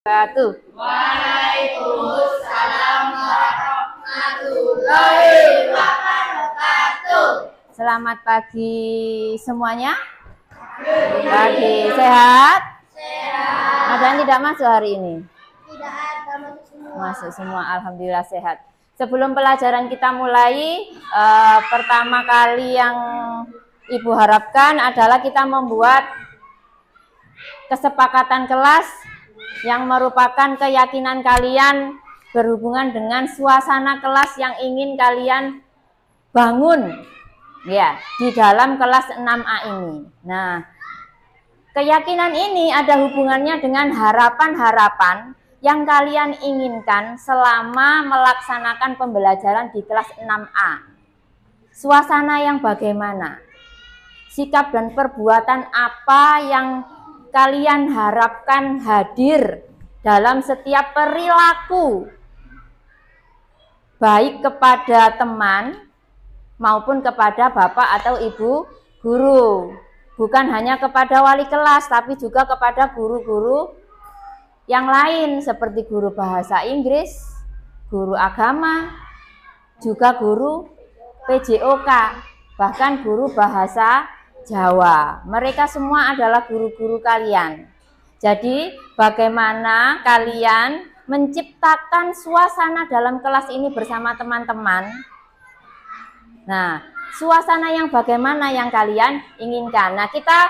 Waalaikumsalam warahmatullahi wabarakatuh. Selamat pagi semuanya. Pagi, sehat? Sehat. Ada yang tidak masuk hari ini? Tidak ada, masuk semua. Masuk semua, alhamdulillah sehat. Sebelum pelajaran kita mulai, pertama kali yang Ibu harapkan adalah kita membuat kesepakatan kelas yang merupakan keyakinan kalian berhubungan dengan suasana kelas yang ingin kalian bangun ya di dalam kelas 6A ini. Nah, keyakinan ini ada hubungannya dengan harapan-harapan yang kalian inginkan selama melaksanakan pembelajaran di kelas 6A. Suasana yang bagaimana? Sikap dan perbuatan apa yang kalian harapkan hadir dalam setiap perilaku, baik kepada teman maupun kepada bapak atau ibu guru. Bukan hanya kepada wali kelas, tapi juga kepada guru-guru yang lain seperti guru bahasa Inggris, guru agama, juga guru PJOK, bahkan guru bahasa Jawa. Mereka semua adalah guru-guru kalian. Jadi bagaimana kalian menciptakan suasana dalam kelas ini bersama teman-teman? Nah, suasana yang bagaimana yang kalian inginkan? Nah, kita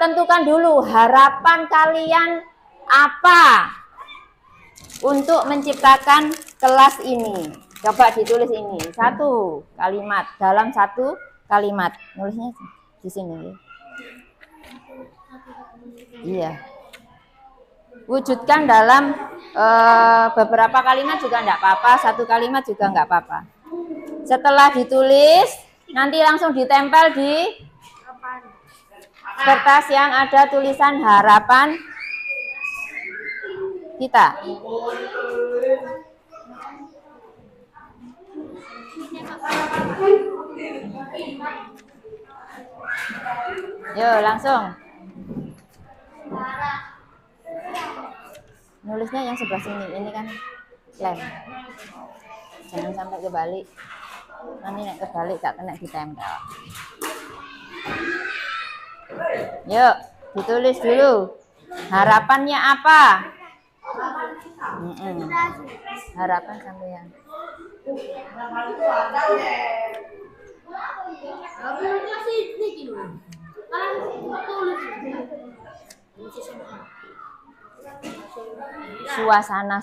tentukan dulu harapan kalian apa untuk menciptakan kelas ini. Coba ditulis ini, satu kalimat, dalam satu kalimat. Nulisnya di sini. Iya. Wujudkan dalam beberapa kalimat juga enggak apa-apa, satu kalimat juga enggak apa-apa. Setelah ditulis, nanti langsung ditempel di kertas yang ada tulisan harapan kita. Yo, langsung. Nulisnya yang sebelah sini, ini kan lem. Jangan sampai kebalik. Nanti nek kebalik gak kena ditempel. Yuk, ditulis dulu. Harapannya apa? Harapan sampean. Suasana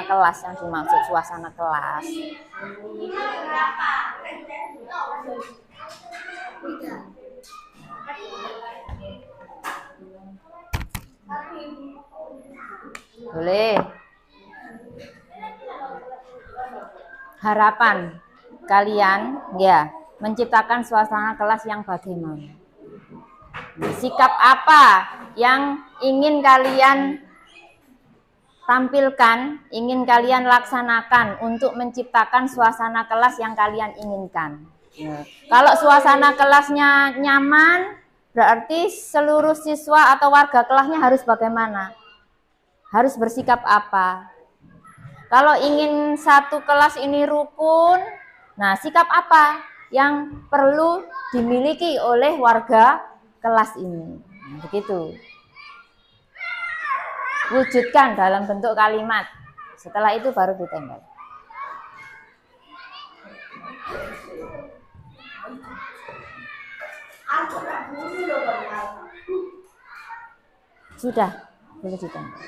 kelas yang dimaksud suasana kelas. Boleh. Harapan kalian ya menciptakan suasana kelas yang bagaimana? Sikap apa yang ingin kalian tampilkan, ingin kalian laksanakan untuk menciptakan suasana kelas yang kalian inginkan? Ya. Kalau suasana kelasnya nyaman, berarti seluruh siswa atau warga kelasnya harus bagaimana? Harus bersikap apa? Kalau ingin satu kelas ini rukun, nah sikap apa yang perlu dimiliki oleh warga kelas ini? Nah, begitu. Wujudkan dalam bentuk kalimat. Setelah itu baru ditempel. Sudah, boleh ditempel.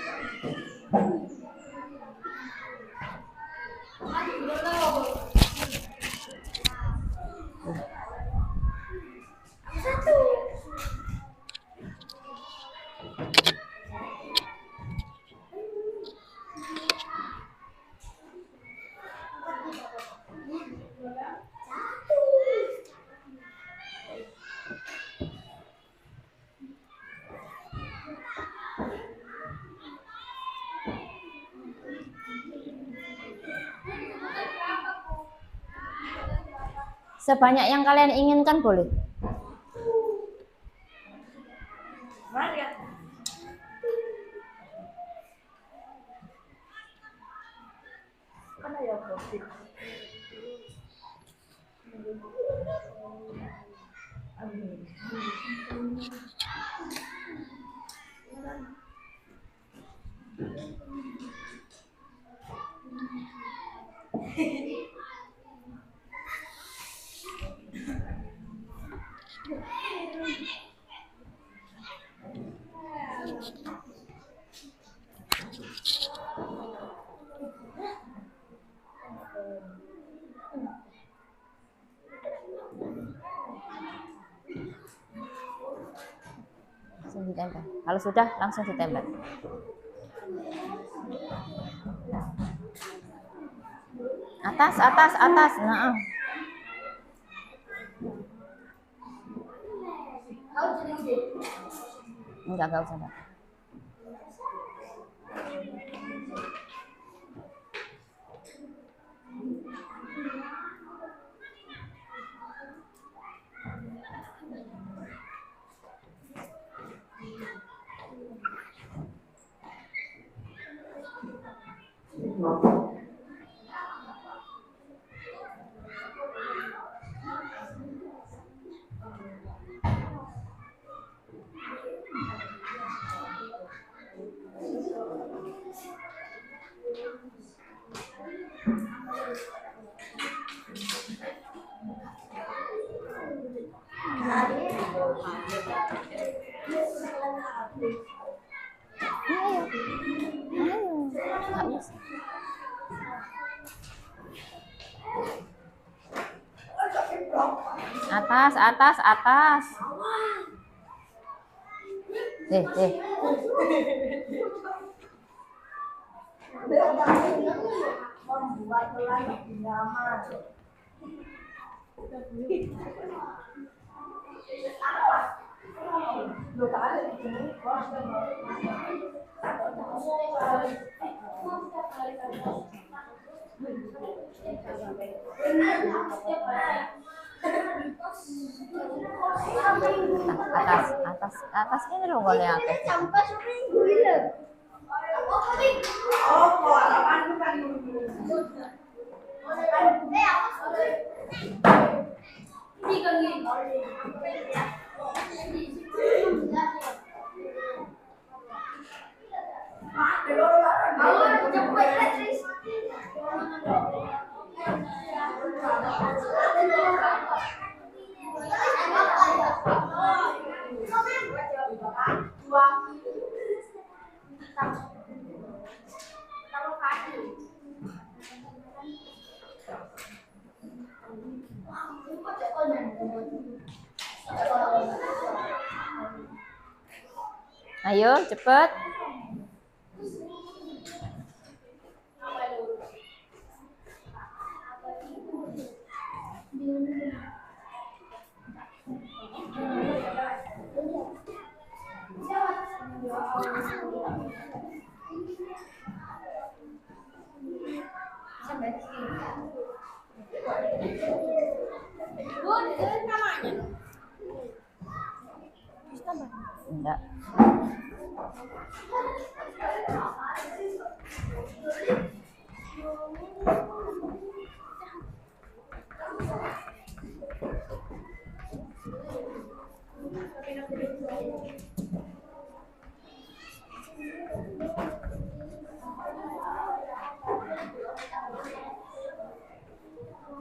Sebanyak yang kalian inginkan boleh. Langsung ditempel. Kalau sudah langsung ditempel. Atas, atas, atas. Nah. Enggak usah. Enggak. Atas, atas, atas. Membuat pelan lebih nyaman. Atas ini loh boleh akeh. Sampai seminggu ya. Ayo cepet. Enggak.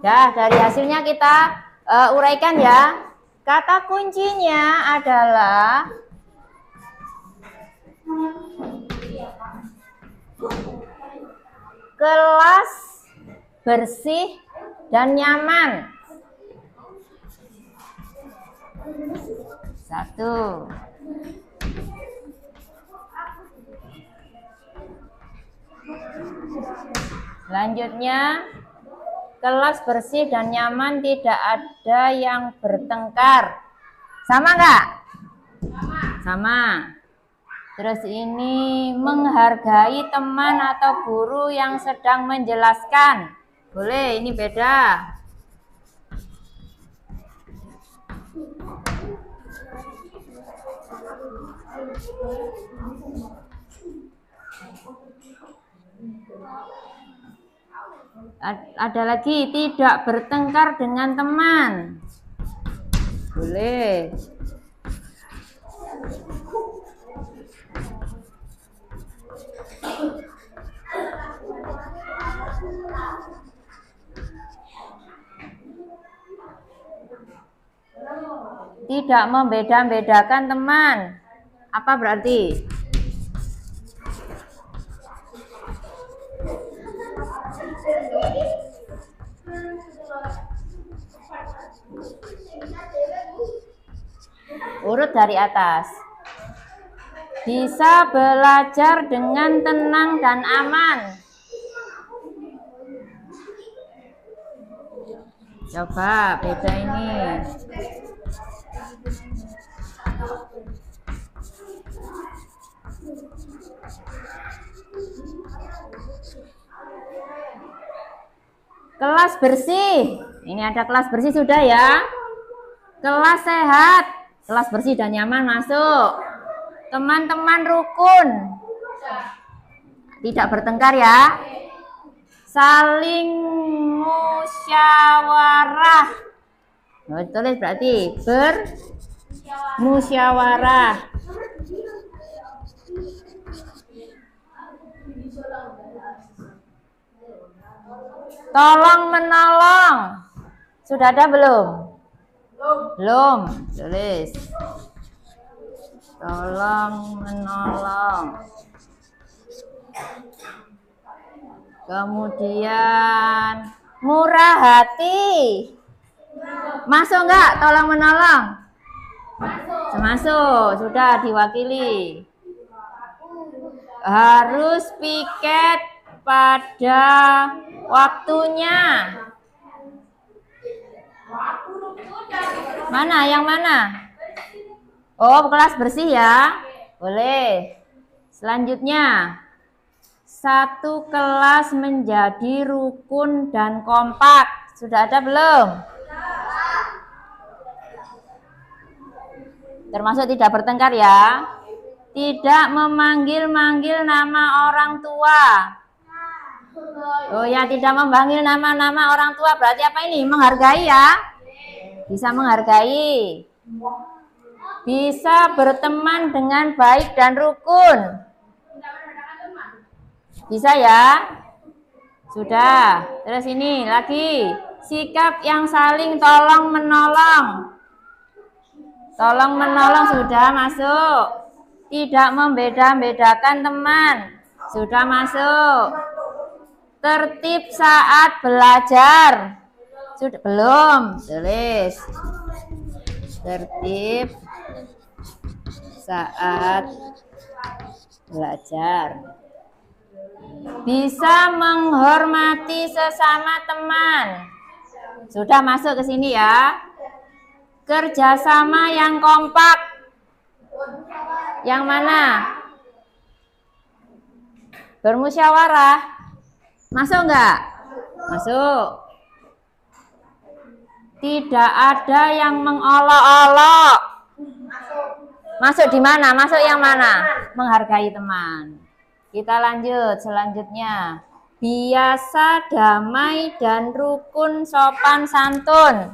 Ya, dari hasilnya kita uraikan ya. Kata kuncinya adalah kelas, bersih, dan nyaman. 1. Selanjutnya, kelas, bersih, dan nyaman, tidak ada yang bertengkar. Sama nggak? Sama. Terus ini menghargai teman atau guru yang sedang menjelaskan. Boleh, ini beda. Ada lagi, tidak bertengkar dengan teman. Boleh. Tidak membeda-bedakan teman. Apa berarti? Urut dari atas. Bisa belajar dengan tenang dan aman. Coba beda ini. Kelas bersih. Ini ada kelas bersih sudah ya. Kelas sehat. Kelas bersih dan nyaman masuk. Teman-teman rukun. Tidak bertengkar ya. Saling musyawarah. Tulis berarti bermusyawarah. Tolong menolong. Sudah ada belum? Belum. Tulis. Tolong menolong. Kemudian murah hati. Masuk enggak tolong menolong? Masuk. Sudah diwakili. Harus piket pada waktunya. Mana? Yang mana? Oh, kelas bersih ya. Boleh. Selanjutnya. Satu kelas menjadi rukun dan kompak. Sudah ada belum? Termasuk tidak bertengkar ya. Tidak memanggil-manggil nama orang tua. Oh ya, tidak memanggil nama-nama orang tua. Berarti apa ini? Menghargai ya. Bisa menghargai. Bisa berteman dengan baik dan rukun. Bisa ya? Sudah. Terus ini lagi. Sikap yang saling tolong menolong. Tolong menolong sudah masuk. Tidak membeda-bedakan teman. Sudah masuk. Tertib saat belajar. Sudah belum? Tulis. Tertib saat belajar. Bisa menghormati sesama teman. Sudah masuk ke sini ya. Kerjasama yang kompak. Yang mana? Bermusyawarah. Masuk enggak? Masuk. Tidak ada yang mengolok-olok. Masuk di mana? Masuk yang mana? Menghargai teman. Kita lanjut selanjutnya. Biasa, damai, dan rukun, sopan, santun.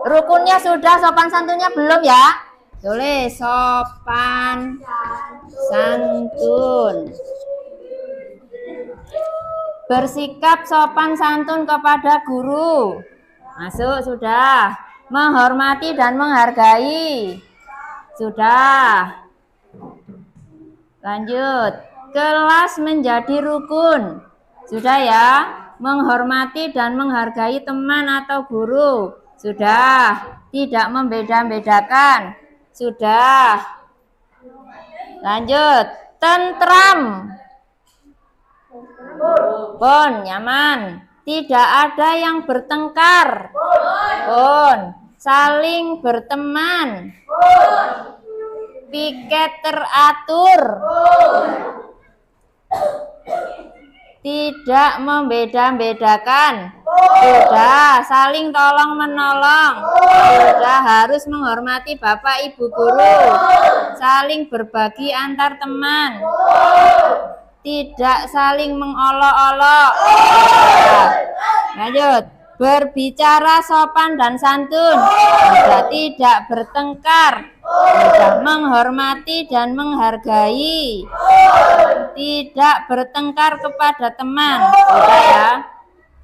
Rukunnya sudah, sopan santunnya belum ya? Tulis sopan santun. Bersikap sopan santun kepada guru. Masuk sudah. Menghormati dan menghargai. Sudah. Lanjut. Kelas menjadi rukun. Sudah ya. Menghormati dan menghargai teman atau guru. Sudah. Tidak membeda-bedakan. Sudah. Lanjut. Tentram. Pun, nyaman. Tidak ada yang bertengkar. Pun. Saling berteman. Piket teratur. Tidak membeda-bedakan. Sudah. Saling tolong menolong. Sudah. Harus menghormati bapak ibu guru. Saling berbagi antar teman. Tidak saling mengolok-olok. Lanjut. Berbicara sopan dan santun. Sudah. Tidak bertengkar. Sudah. Menghormati dan menghargai. Tidak bertengkar kepada teman. Sudah ya.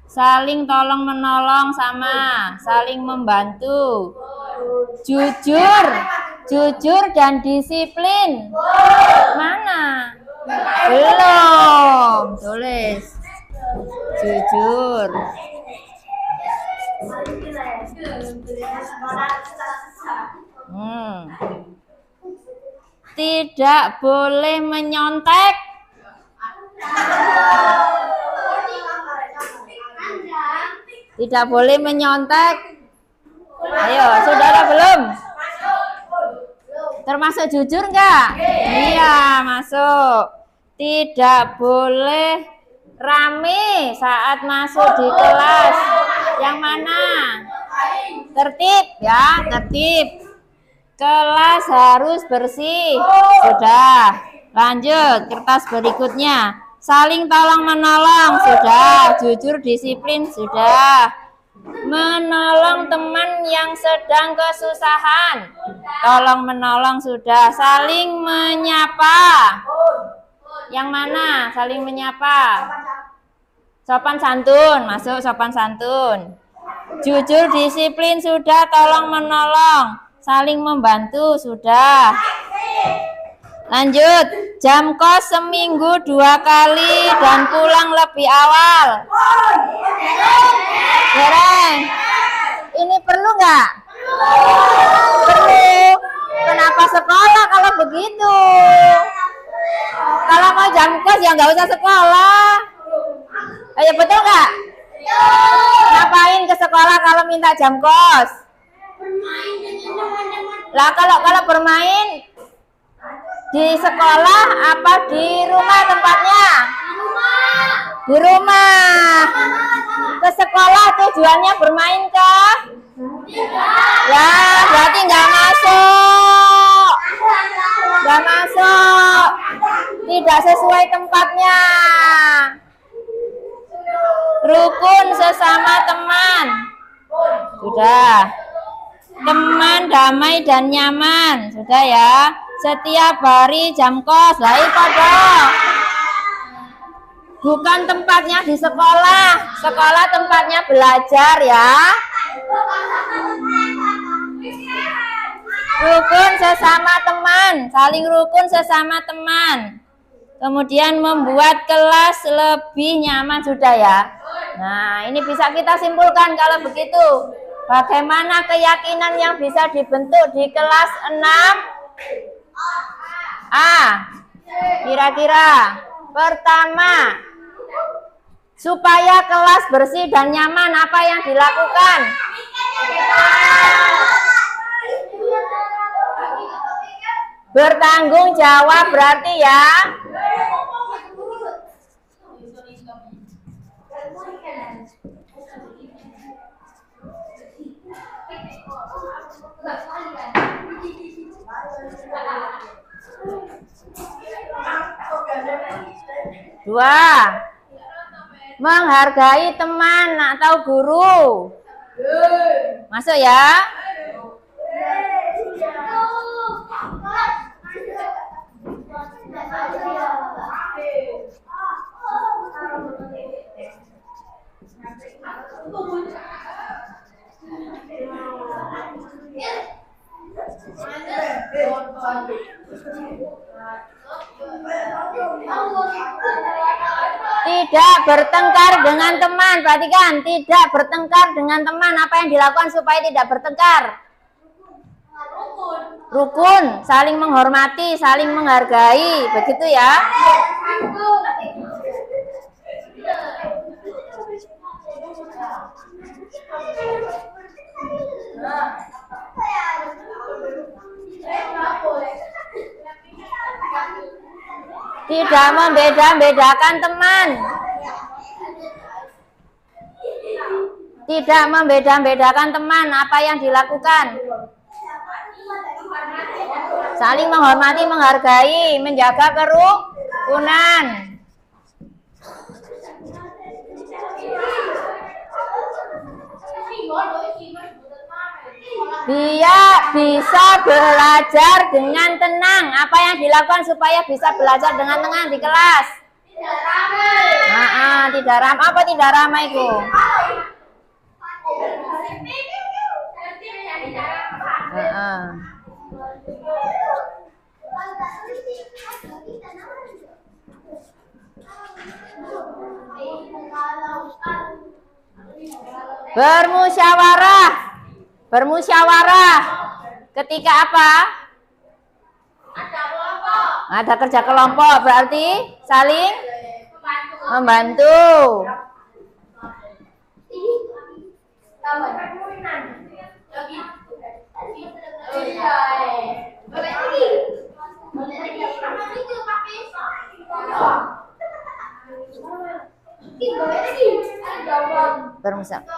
Saling tolong menolong sama. Saling membantu. Jujur. Jujur dan disiplin. Mana? Belum. Tulis. Jujur. Tidak boleh menyontek. Tidak boleh menyontek. Ayo, saudara belum? Termasuk jujur enggak? Iya, masuk. Tidak boleh rame saat masuk di kelas. Yang mana? Tertib ya, tertib. Kelas harus bersih. Sudah. Lanjut, kertas berikutnya. Saling tolong menolong. Sudah. Jujur, disiplin. Sudah. Menolong teman yang sedang kesusahan. Tolong menolong. Sudah. Saling menyapa. Yang mana? Saling menyapa. Sopan santun. Masuk sopan santun. Jujur, disiplin. Sudah. Tolong menolong. Saling membantu. Sudah. Lanjut. Jam kos seminggu 2 kali dan pulang lebih awal. Dereng. Ini perlu nggak? Perlu. Kenapa sekolah kalau begitu? Kalau mau jam kos ya nggak usah sekolah. Ayo, betul nggak? Ngapain ke sekolah kalau minta jam kos? Lah kalau bermain di sekolah apa di rumah tempatnya? Di rumah. Ke sekolah tujuannya bermain kah? Ya, berarti nggak masuk. Nggak masuk. Tidak sesuai tempatnya. Rukun sesama teman. Sudah. Teman damai dan nyaman. Sudah ya. Setiap hari jam kos. Lah pada. Bukan tempatnya di sekolah. Sekolah tempatnya belajar ya. Rukun sesama teman. Saling rukun sesama teman. Kemudian membuat kelas lebih nyaman. Sudah ya. Nah, ini bisa kita simpulkan kalau begitu. Bagaimana keyakinan yang bisa dibentuk di kelas 6? A. Kira-kira. Pertama, supaya kelas bersih dan nyaman, apa yang dilakukan? Bertanggung jawab berarti ya. Dua, menghargai teman atau guru. Masuk ya. Tidak bertengkar dengan teman. Perhatikan, tidak bertengkar dengan teman. Apa yang dilakukan supaya tidak bertengkar? Rukun, saling menghormati, saling menghargai. Begitu ya. Tidak membeda-bedakan teman. Tidak membeda-bedakan teman. Apa yang dilakukan? Saling menghormati, menghargai, menjaga kerukunan. Biar bisa belajar dengan tenang. Apa yang dilakukan supaya bisa belajar dengan tenang di kelas? Tidak ramai. Tidak ramai. Apa tidak ramai itu? Bermusyawarah. Bermusyawarah. Ketika apa? Ada kerja kelompok, berarti saling membantu.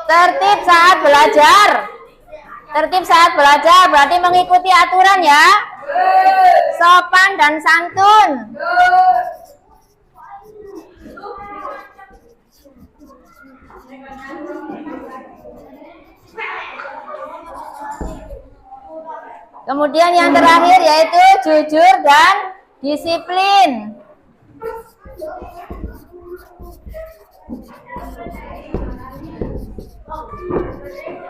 Tertib saat belajar. Tertib saat belajar berarti mengikuti aturan ya. Sopan dan santun. Kemudian yang terakhir yaitu jujur dan disiplin.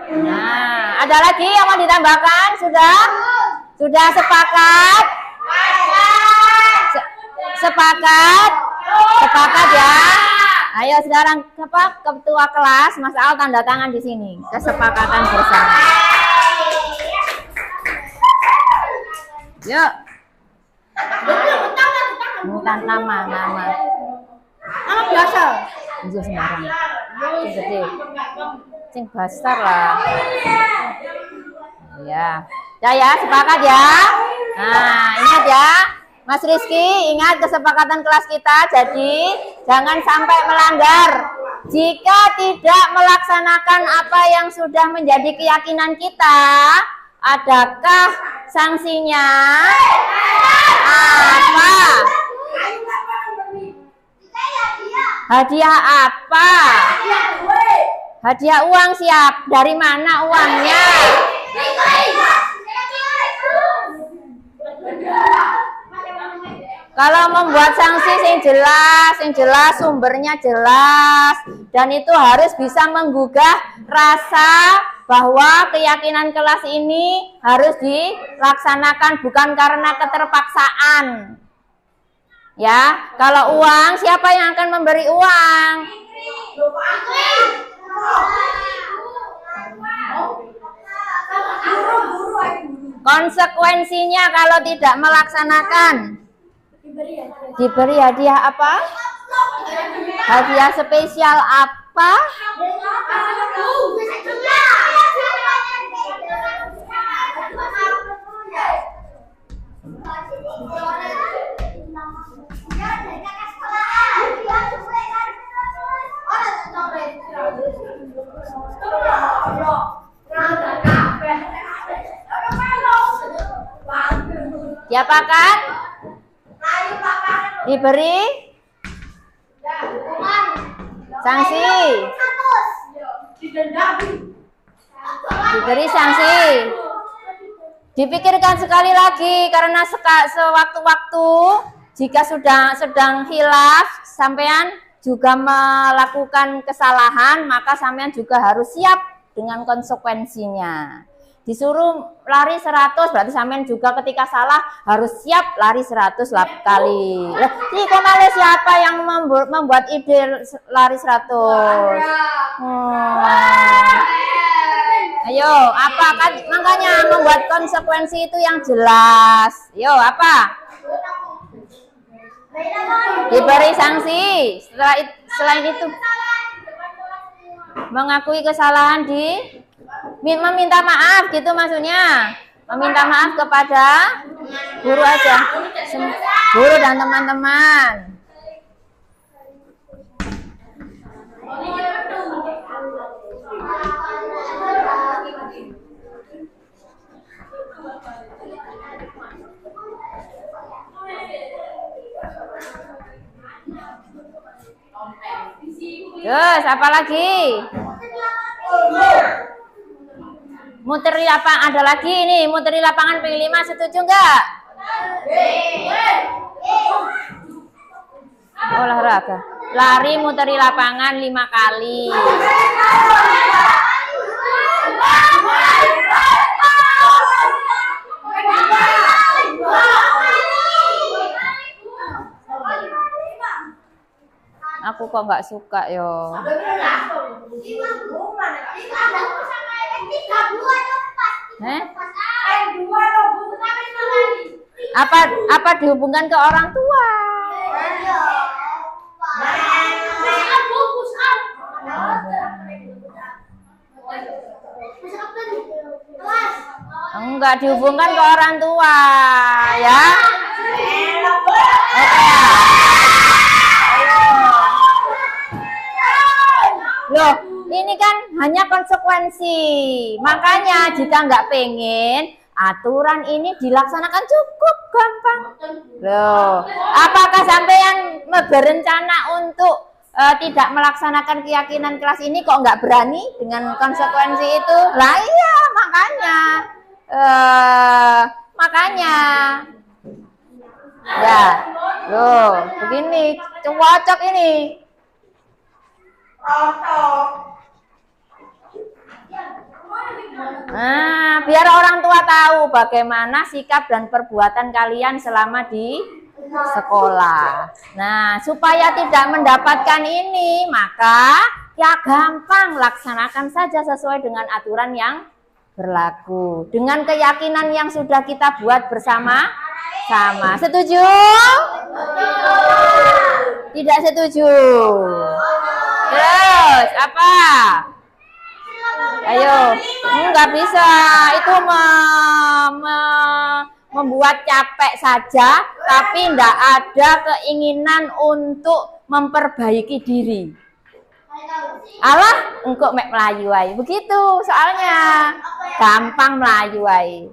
Nah, ada lagi yang mau ditambahkan? Sudah sepakat? Sepakat? Sepakat ya? Ayo sekarang ketua kelas Mas Al tanda tangan di sini. Kesepakatan bersama. Yuk. Bukan nama. Nama biasa. Iya sembarang. Sing gede. Sing besar lah. Ya. Ya, sepakat ya. Nah, ingat ya. Mas Rizky, ingat kesepakatan kelas kita. Jadi, jangan sampai melanggar. Jika tidak melaksanakan apa yang sudah menjadi keyakinan kita, adakah sanksinya? Apa? Hadiah apa? Hadiah uang siap. Dari mana uangnya? Kalau membuat sanksi yang jelas, sumbernya jelas, dan itu harus bisa menggugah rasa bahwa keyakinan kelas ini harus dilaksanakan bukan karena keterpaksaan. Ya, kalau uang, siapa yang akan memberi uang? Konsekuensinya kalau tidak melaksanakan, diberi hadiah apa? Hadiah spesial apa? Diapakan? Diberi sanksi. Diberi sanksi. Dipikirkan sekali lagi karena sewaktu-waktu jika sedang hilaf, sampean juga melakukan kesalahan, maka sampean juga harus siap dengan konsekuensinya. Disuruh lari 100, berarti sampean juga ketika salah harus siap lari 100 kali. Kok malah siapa yang membuat ide lari 100? Ayo, apa kan? Makanya membuat konsekuensi itu yang jelas. Yo, apa? Diberi sanksi. Selain itu, mengakui kesalahan meminta maaf gitu maksudnya. Meminta maaf kepada guru aja. Guru dan teman-teman. Terus apa lagi? Muteri lapangan, ada lagi ini, muteri lapangan P5, setuju enggak? Olahraga. Lari muteri lapangan 5 kali. Aku kok nggak suka yo. Apa dihubungkan ke orang tua? Enggak dihubungkan ke orang tua, ya. Loh, ini kan hanya konsekuensi. Makanya jika nggak pengen, aturan ini dilaksanakan cukup gampang. Loh, apakah sampean berencana untuk tidak melaksanakan keyakinan kelas ini kok nggak berani dengan konsekuensi itu? Lah iya, makanya. Ya, loh, begini, cocok ini. Nah, biar orang tua tahu bagaimana sikap dan perbuatan kalian selama di sekolah. Nah, supaya tidak mendapatkan ini, maka ya gampang, laksanakan saja sesuai dengan aturan yang berlaku. Dengan keyakinan yang sudah kita buat bersama-sama. Setuju? Tidak setuju? Terus apa? Ayo, nggak bisa. Itu membuat capek saja, tapi nggak ada keinginan untuk memperbaiki diri. Alah, engkau mek melayu ay. Begitu soalnya. Gampang melayu ay.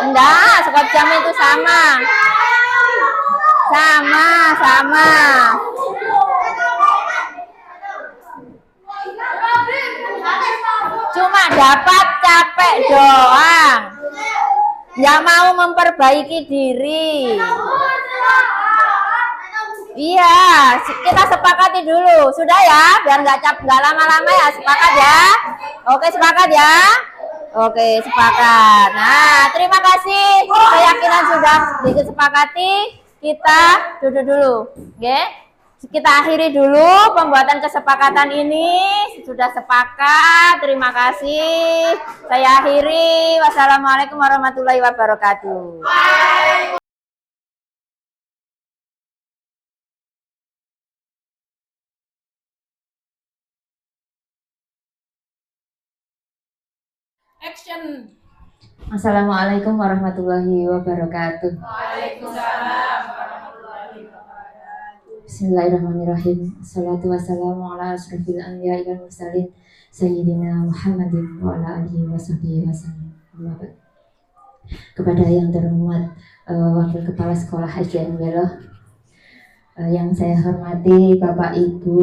Enggak, sekop jam itu sama. Sama. Cuma dapat capek doang. Nggak mau memperbaiki diri. Iya, kita sepakati dulu. Sudah ya, biar nggak lama-lama ya. Sepakat ya? Oke, sepakat ya? Oke, sepakat. Nah, terima kasih. Keyakinan sudah disepakati. Kita duduk dulu. Oke? Kita akhiri dulu pembuatan kesepakatan ini. Sudah sepakat. Terima kasih. Saya akhiri. Wassalamualaikum warahmatullahi wabarakatuh. Action. Assalamualaikum warahmatullahi wabarakatuh. Waalaikumsalam warahmatullahi wabarakatuh. Bismillahirrahmanirrahim. Assalatu wassalamu ala asrofil anbiya'i wal mursalin Sayyidina Muhammadin wa ala alihi wa sahbihi wasallam. Kepada yang terhormat Wakil Kepala Sekolah SDN Beloh, yang saya hormati Bapak Ibu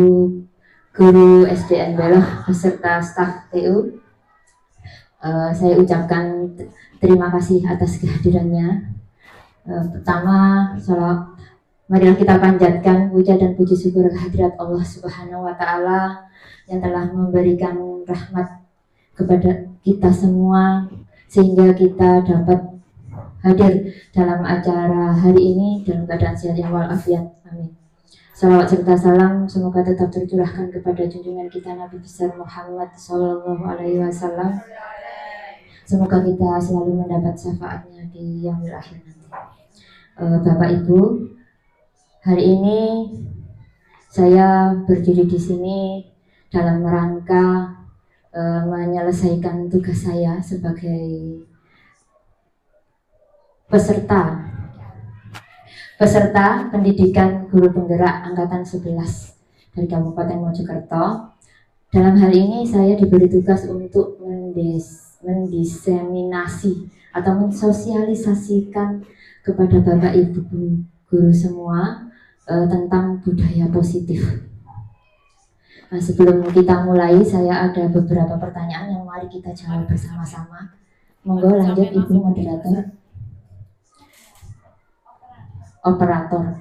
Guru SDN Beloh beserta staf TU, saya ucapkan terima kasih atas kehadirannya. Pertama, marilah kita panjatkan puja dan puji syukur kehadirat Allah Subhanahu wa Ta'ala yang telah memberikan rahmat kepada kita semua sehingga kita dapat hadir dalam acara hari ini dalam keadaan sehat walafiat. Amin. Salawat serta salam semoga tetap tercurahkan kepada junjungan kita Nabi besar Muhammad Sallallahu Alaihi Wasallam. Semoga kita selalu mendapat syafaatnya di yaumil akhir nanti. Bapak Ibu, hari ini saya berdiri di sini dalam rangka menyelesaikan tugas saya sebagai peserta pendidikan guru penggerak angkatan 11 dari Kabupaten Mojokerto. Dalam hal ini saya diberi tugas untuk mendiseminasi atau mensosialisasikan kepada Bapak Ibu guru semua tentang budaya positif. Nah, sebelum kita mulai, saya ada beberapa pertanyaan yang mari kita jawab bersama-sama. Monggo lanjut Ibu moderator. Operator.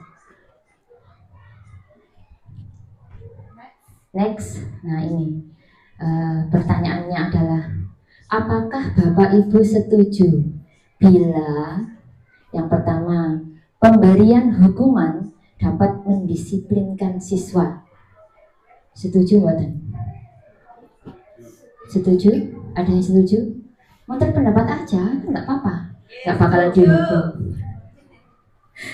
Next. Nah, ini pertanyaannya adalah, apakah Bapak Ibu setuju bila yang pertama, pemberian hukuman dapat mendisiplinkan siswa? Setuju buatan? Setuju? Ada yang setuju? Muter pendapat aja, nggak apa-apa, nggak bakalan dihukum.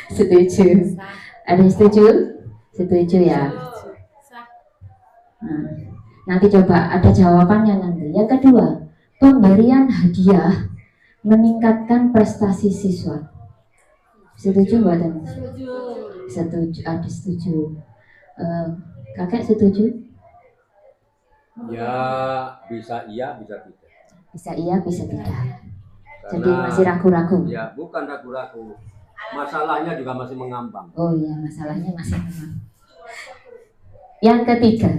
Setuju? Ada yang setuju? Setuju ya. Nah, nanti coba ada jawabannya nanti. Yang kedua, pemberian hadiah meningkatkan prestasi siswa. Setuju buatan? Setuju. Ada setuju. Kakek setuju? Ya bisa iya, bisa tidak. Bisa iya, bisa tidak. Karena, jadi masih ragu-ragu. Ya bukan ragu-ragu, masalahnya juga masih mengambang. Oh iya, masalahnya masih mengambang. Yang ketiga,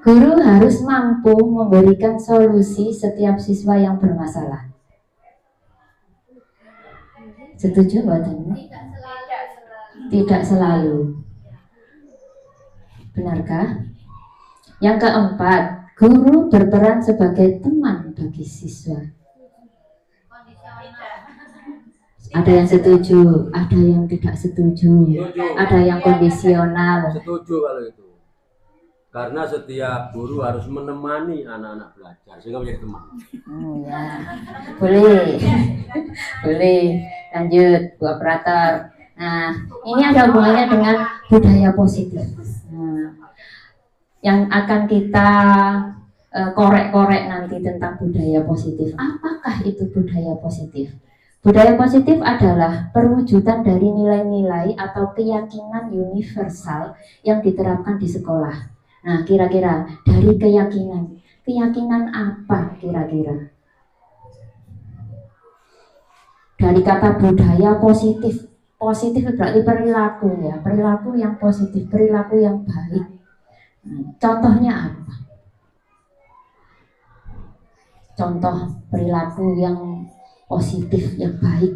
guru harus mampu memberikan solusi setiap siswa yang bermasalah. Setuju buatan? Tidak selalu. Benarkah? Yang keempat, guru berperan sebagai teman bagi siswa. Ada yang setuju, ada yang tidak setuju, ada yang kondisional. Setuju kalau itu. Karena setiap guru harus menemani anak-anak belajar sehingga menjadi teman. Ya, boleh, boleh. Lanjut, Bu Operator. Nah, ini ada hubungannya dengan budaya positif. Nah, yang akan kita korek-korek nanti tentang budaya positif. Apakah itu budaya positif? Budaya positif adalah perwujudan dari nilai-nilai atau keyakinan universal yang diterapkan di sekolah. Nah, kira-kira dari keyakinan apa kira-kira? Dari kata budaya positif. Positif berarti perilaku ya, perilaku yang positif, perilaku yang baik. Contohnya apa? Contoh perilaku yang positif, yang baik,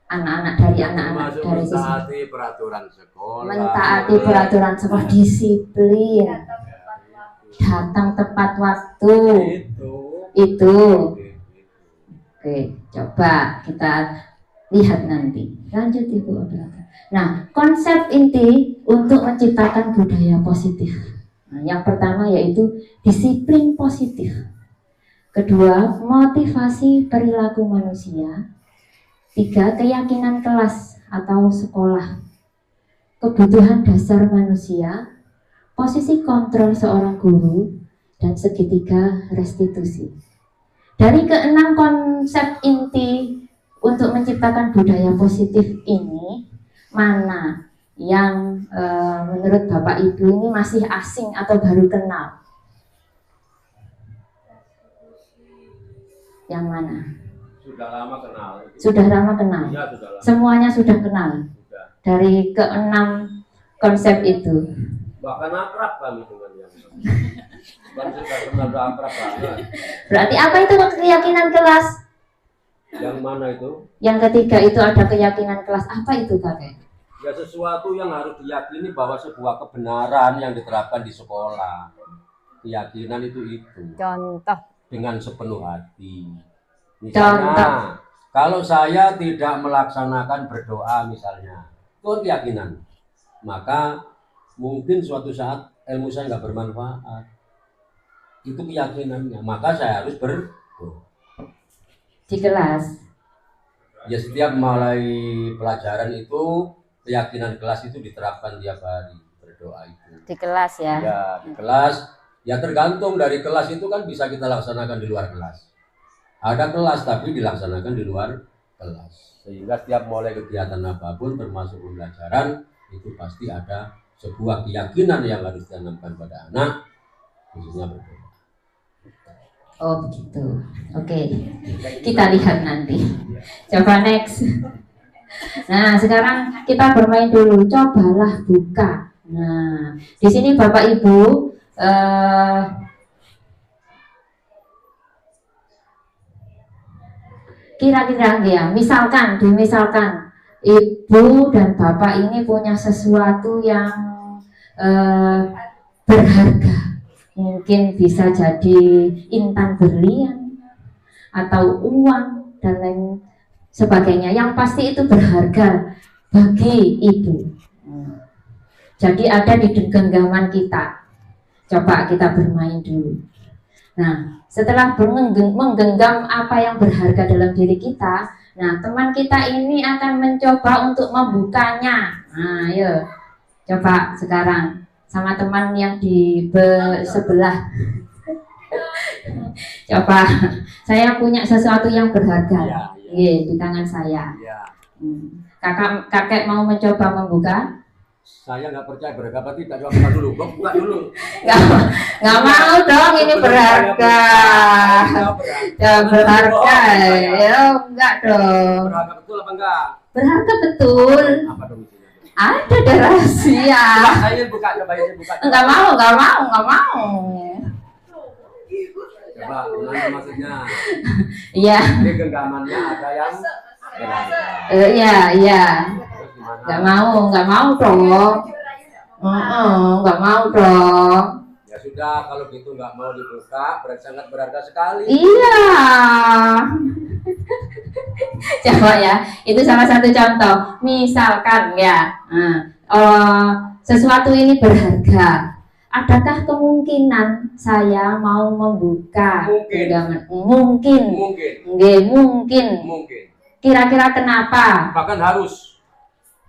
anak-anak dari sisi mentaati peraturan sekolah, mentaati peraturan sekolah, disiplin, datang tepat waktu. Itu. Oke, coba kita lihat nanti. Lanjut Ibu Operator. Nah, konsep inti untuk menciptakan budaya positif. Nah, yang pertama yaitu disiplin positif. Kedua, motivasi perilaku manusia. Tiga, keyakinan kelas atau sekolah. Kebutuhan dasar manusia. Posisi kontrol seorang guru. Dan segitiga restitusi. Dari keenam konsep inti untuk menciptakan budaya positif ini, mana yang menurut Bapak Ibu ini masih asing atau baru kenal? Yang mana? Sudah lama kenal. Sudah lama kenal. Ya, sudah lama. Semuanya sudah kenal. Sudah. Dari keenam konsep itu. Bahkan akrab kami dengan yang sudah kenal, sudah akrab banget. Berarti apa itu keyakinan kelas? Yang mana itu? Yang ketiga itu ada keyakinan kelas. Apa itu kakek? Ya sesuatu yang harus diyakini bahwa sebuah kebenaran yang diterapkan di sekolah. Keyakinan itu. Contoh. Dengan sepenuh hati. Misalnya, kalau saya tidak melaksanakan berdoa misalnya, itu keyakinan. Maka mungkin suatu saat ilmu saya nggak bermanfaat. Itu keyakinannya. Maka saya harus berdoa. Di kelas. Ya setiap mulai pelajaran itu keyakinan kelas itu diterapkan tiap hari berdoa itu. Di kelas ya. Ya di kelas. Ya tergantung dari kelas itu kan bisa kita laksanakan di luar kelas. Ada kelas tapi dilaksanakan di luar kelas. Sehingga setiap mulai kegiatan apapun termasuk pembelajaran itu pasti ada sebuah keyakinan yang harus ditanamkan pada anak, khususnya berdoa. Oh begitu. Oke. Kita lihat nanti. Coba next. Nah, sekarang kita bermain dulu. Cobalah buka. Nah, di sini Bapak Ibu kira-kira ya, misalkan ibu dan bapak ini punya sesuatu yang berharga, mungkin bisa jadi intan berlian atau uang dan lain sebagainya, yang pasti itu berharga bagi ibu. Jadi ada di genggaman kita. Coba kita bermain dulu. Nah, setelah menggenggam apa yang berharga dalam diri kita, nah teman kita ini akan mencoba untuk membukanya. Nah, ayo coba sekarang sama teman yang di sebelah. Coba, saya punya sesuatu yang berharga, di tangan saya. Kakek mau mencoba membuka? Saya nggak percaya berharga apa tidak, coba buka dulu. Buka dulu. Nggak mau dong, ini berharga. Ya berharga, ya enggak dong. Berharga betul apa enggak? Berharga betul. Apa dong isinya? Ada deh rahasia. Saya buka, coba ini buka. Enggak mau. Coba, gimana maksudnya? Iya. Ini genggamannya ada yang berharga. Iya. Terus gimana? Nggak mau dong. Nggak mau dong. Ya sudah, kalau gitu nggak mau dibuka, berarti sangat berharga sekali. Iya. Coba ya, itu salah satu contoh. Misalkan ya, sesuatu ini berharga. Adakah kemungkinan saya mau membuka genggaman? Mungkin. Kira-kira kenapa? Bahkan harus.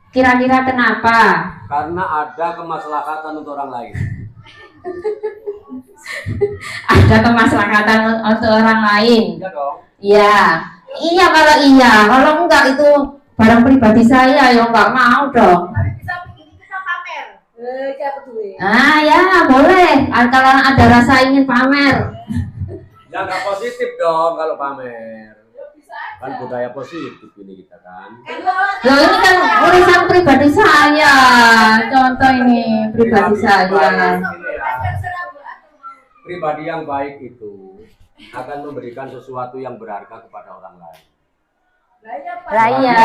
Kira-kira kenapa? Karena ada kemaslahatan untuk orang lain. Ada kemaslahatan untuk orang lain. Iya dong. Iya kalau iya. Kalau enggak itu barang pribadi saya, ya enggak mau dong. Bisa pamer. Ya boleh. Kalau ada rasa ingin pamer. Ya nggak positif dong kalau pamer. Kan budaya positif ini kita kan. Loh ini kan urusan pribadi saya. Contoh ini pribadi saya. Pribadi yang baik itu akan memberikan sesuatu yang berharga kepada orang lain. Raya.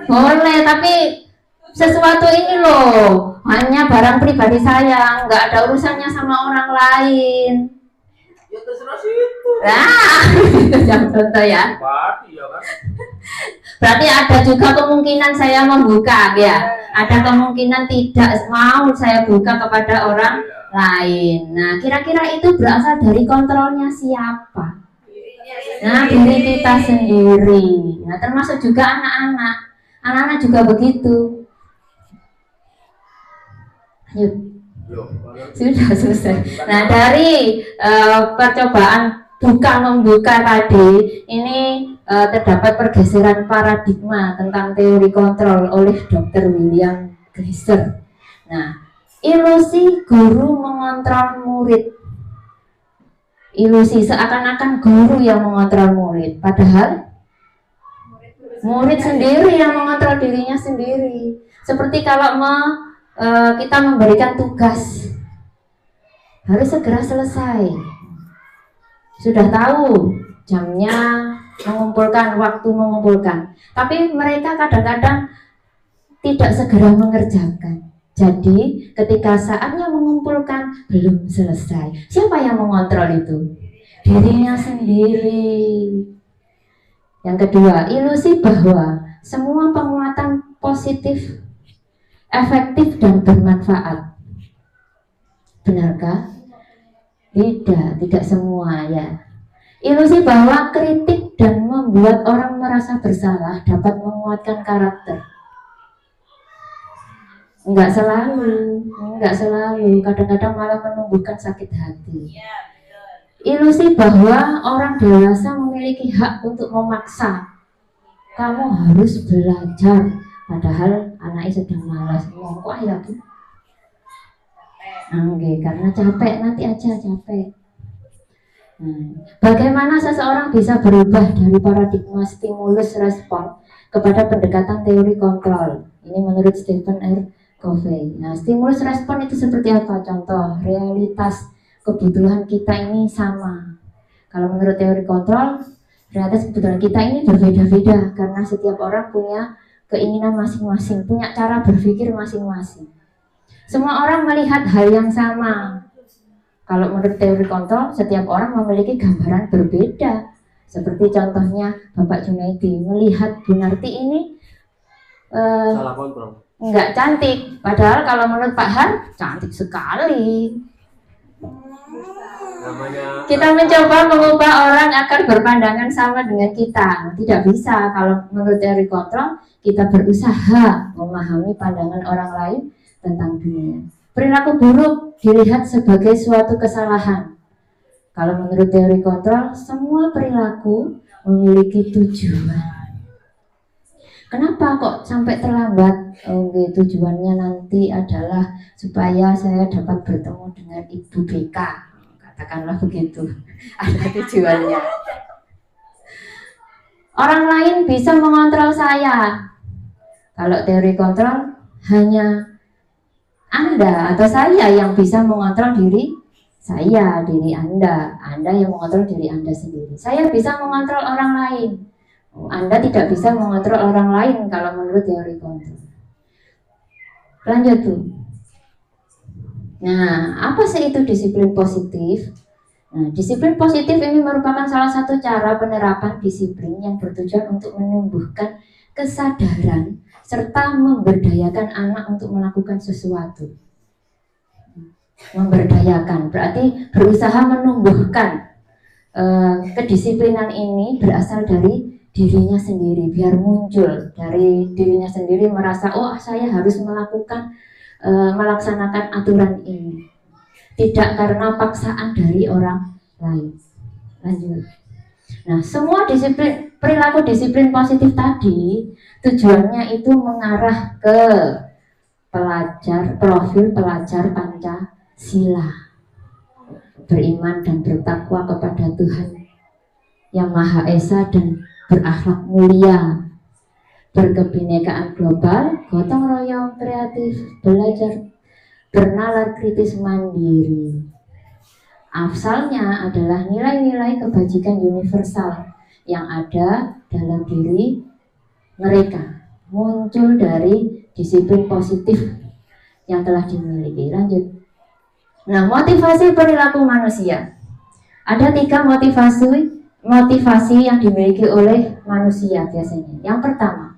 Boleh, tapi sesuatu ini loh hanya barang pribadi saya, nggak ada urusannya sama orang lain. Ya terserah situ. Itu yang contoh ya. Berarti ada juga kemungkinan saya membuka ya. Ada kemungkinan tidak mau saya buka kepada orang lain. Nah, kira-kira itu berasal dari kontrolnya siapa? Nah, diri kita sendiri. Nah, termasuk juga anak-anak. Anak-anak juga begitu. Yuk. Sudah selesai. Nah, dari percobaan buka-membuka tadi, ini terdapat pergeseran paradigma tentang teori kontrol oleh Dr. William Glasser. Nah, ilusi guru mengontrol murid. Ilusi seakan-akan guru yang mengontrol murid, padahal murid sendiri yang mengontrol dirinya sendiri. Seperti kalau kita memberikan tugas, harus segera selesai. Sudah tahu jamnya, mengumpulkan, waktu mengumpulkan, tapi mereka kadang-kadang tidak segera mengerjakan. Jadi ketika saatnya mengumpulkan belum selesai. Siapa yang mengontrol itu? Dirinya sendiri. Yang kedua, ilusi bahwa semua penguatan positif, efektif dan bermanfaat. Benarkah? Tidak semua ya. Ilusi bahwa kritik dan membuat orang merasa bersalah dapat menguatkan karakter. Enggak selalu, kadang-kadang malah menumbuhkan sakit hati. Ilusi bahwa orang dewasa memiliki hak untuk memaksa. Kamu harus belajar, padahal anaknya sedang malas. Kok ya Bu? Karena capek, nanti aja capek. Bagaimana seseorang bisa berubah dari paradigma stimulus respon kepada pendekatan teori kontrol? Ini menurut Stephen R. Covey. Nah, stimulus respon itu seperti apa? Contoh, realitas kebutuhan kita ini sama. Kalau menurut teori kontrol, realitas kebutuhan kita ini berbeda-beda karena setiap orang punya keinginan masing-masing, punya cara berpikir masing-masing. Semua orang melihat hal yang sama. Kalau menurut teori kontrol, setiap orang memiliki gambaran berbeda. Seperti contohnya Bapak Junaidi melihat Bu Narti ini Salah kontrol. nggak cantik, padahal kalau menurut Pak Har cantik sekali. Namanya Kita mencoba mengubah orang agar berpandangan sama dengan kita, tidak bisa. Kalau menurut teori kontrol, kita berusaha memahami pandangan orang lain tentang dunia. Perilaku buruk dilihat sebagai suatu kesalahan. Kalau menurut teori kontrol, semua perilaku memiliki tujuan. Kenapa kok sampai terlambat? Tujuannya nanti adalah supaya saya dapat bertemu dengan Ibu BK. Katakanlah begitu. Ada tujuannya. Orang lain bisa mengontrol saya. Kalau teori kontrol, hanya Anda atau saya yang bisa mengontrol diri saya, diri Anda. Anda yang mengontrol diri Anda sendiri. Saya bisa mengontrol orang lain. Anda tidak bisa mengontrol orang lain kalau menurut teori kontrol. Lanjut tuh. Nah, apa sih itu disiplin positif? Nah, disiplin positif ini merupakan salah satu cara penerapan disiplin yang bertujuan untuk menumbuhkan kesadaran serta memberdayakan anak untuk melakukan sesuatu. Memberdayakan berarti berusaha menumbuhkan kedisiplinan ini berasal dari dirinya sendiri, biar muncul dari dirinya sendiri merasa, oh saya harus melaksanakan aturan ini, tidak karena paksaan dari orang lain. Lanjut. Nah, semua perilaku disiplin positif tadi tujuannya itu mengarah ke profil pelajar Pancasila, beriman dan bertakwa kepada Tuhan yang Maha Esa dan berakhlak mulia, berkebinekaan global, gotong royong, kreatif, belajar, bernalar kritis mandiri. Asalnya adalah nilai-nilai kebajikan universal yang ada dalam diri mereka, muncul dari disiplin positif yang telah dimiliki. Lanjut. Nah, motivasi perilaku manusia. Ada 3 motivasi yang dimiliki oleh manusia biasanya. Yang pertama,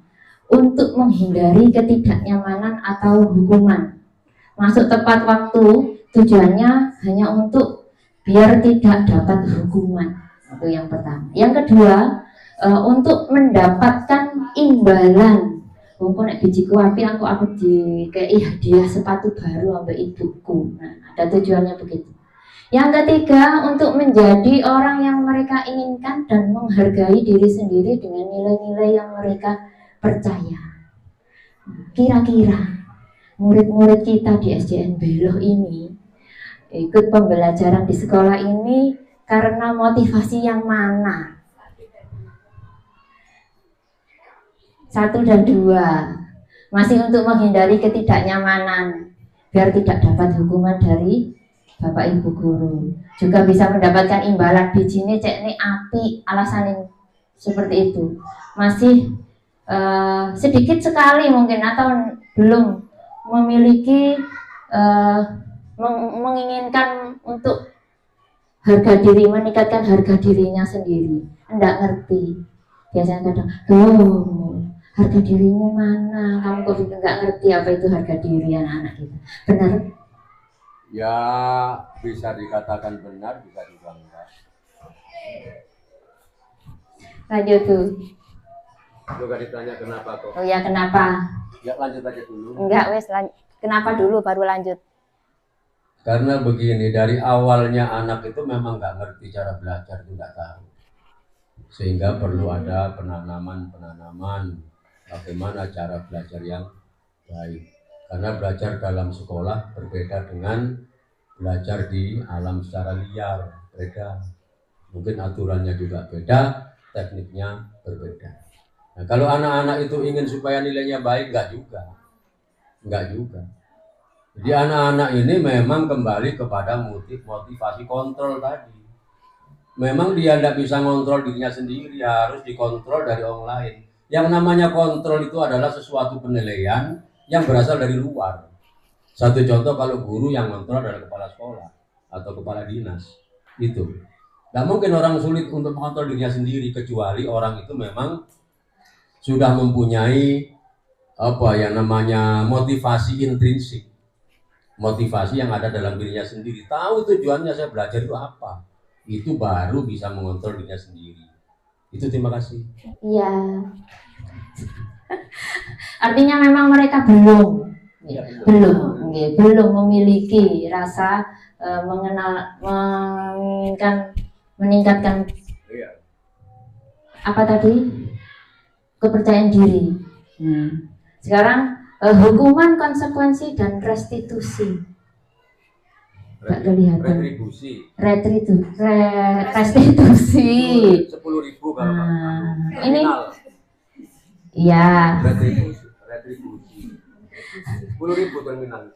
untuk menghindari ketidaknyamanan atau hukuman. Masuk tepat waktu, tujuannya hanya untuk biar tidak dapat hukuman. Itu yang pertama. Yang kedua, untuk mendapatkan imbalan. Mungkin nek bijiku api aku dikei hadiah sepatu baru ambek ibuku. Nah, ada tujuannya begitu. Yang ketiga, untuk menjadi orang yang mereka inginkan dan menghargai diri sendiri dengan nilai-nilai yang mereka percaya. Kira-kira murid-murid kita di SDN Beloh ini ikut pembelajaran di sekolah ini karena motivasi yang mana? 1 dan 2, masih untuk menghindari ketidaknyamanan biar tidak dapat hukuman dari Bapak Ibu guru, juga bisa mendapatkan imbalan bijine cek nih api, alasan seperti itu. Masih sedikit sekali mungkin atau belum memiliki menginginkan untuk harga diri, meningkatkan harga dirinya sendiri. Enggak ngerti. Biasanya kadang, harga dirimu mana? Kamu kok enggak ngerti apa itu harga diri anak-anak kita. Benar? ya bisa dikatakan benar, bisa juga enggak. Lanjut tuh. Juga ditanya kenapa kok? Oh ya, kenapa? Ya lanjut aja dulu. Enggak, wes kenapa dulu baru lanjut. Karena begini, dari awalnya anak itu memang nggak ngerti cara belajar, itu nggak tahu. Sehingga perlu ada penanaman bagaimana cara belajar yang baik. Karena belajar dalam sekolah berbeda dengan belajar di alam secara liar, beda. Mungkin aturannya juga beda, tekniknya berbeda. Nah, kalau anak-anak itu ingin supaya nilainya baik, nggak juga. Enggak juga. Jadi anak-anak ini memang kembali kepada motivasi kontrol tadi. Memang dia tidak bisa ngontrol dirinya sendiri, harus dikontrol dari orang lain. Yang namanya kontrol itu adalah sesuatu penilaian yang berasal dari luar. Satu contoh, kalau guru yang kontrol adalah kepala sekolah atau kepala dinas, itu tidak mungkin orang sulit untuk mengontrol dirinya sendiri, kecuali orang itu memang sudah mempunyai apa yang namanya motivasi intrinsik, motivasi yang ada dalam dirinya sendiri, tahu tujuannya saya belajar itu apa, itu baru bisa mengontrol dirinya sendiri. Itu, terima kasih. Iya. Artinya memang mereka belum memiliki rasa meningkatkan apa tadi, kepercayaan diri. Sekarang hukuman, konsekuensi, dan restitusi. Gak kelihatan. Restitusi. 10.000 kalau ini. Iya. Retribusi. 10.000 terminal.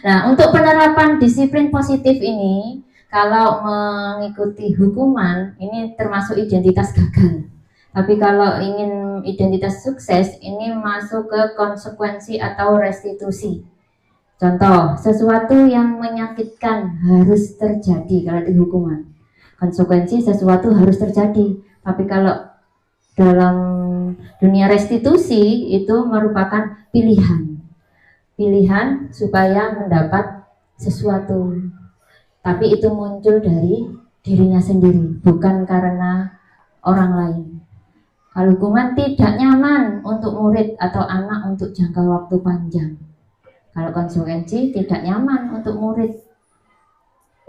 Nah, untuk penerapan disiplin positif ini, kalau mengikuti hukuman, ini termasuk identitas gagal. Tapi kalau ingin identitas sukses, ini masuk ke konsekuensi atau restitusi. Contoh, sesuatu yang menyakitkan harus terjadi kalau di hukuman. Konsekuensi sesuatu harus terjadi. Tapi kalau dalam dunia restitusi itu merupakan pilihan. Pilihan supaya mendapat sesuatu. Tapi itu muncul dari dirinya sendiri, bukan karena orang lain. Kalau hukuman tidak nyaman untuk murid atau anak untuk jangka waktu panjang. Kalau konsekuensi tidak nyaman untuk murid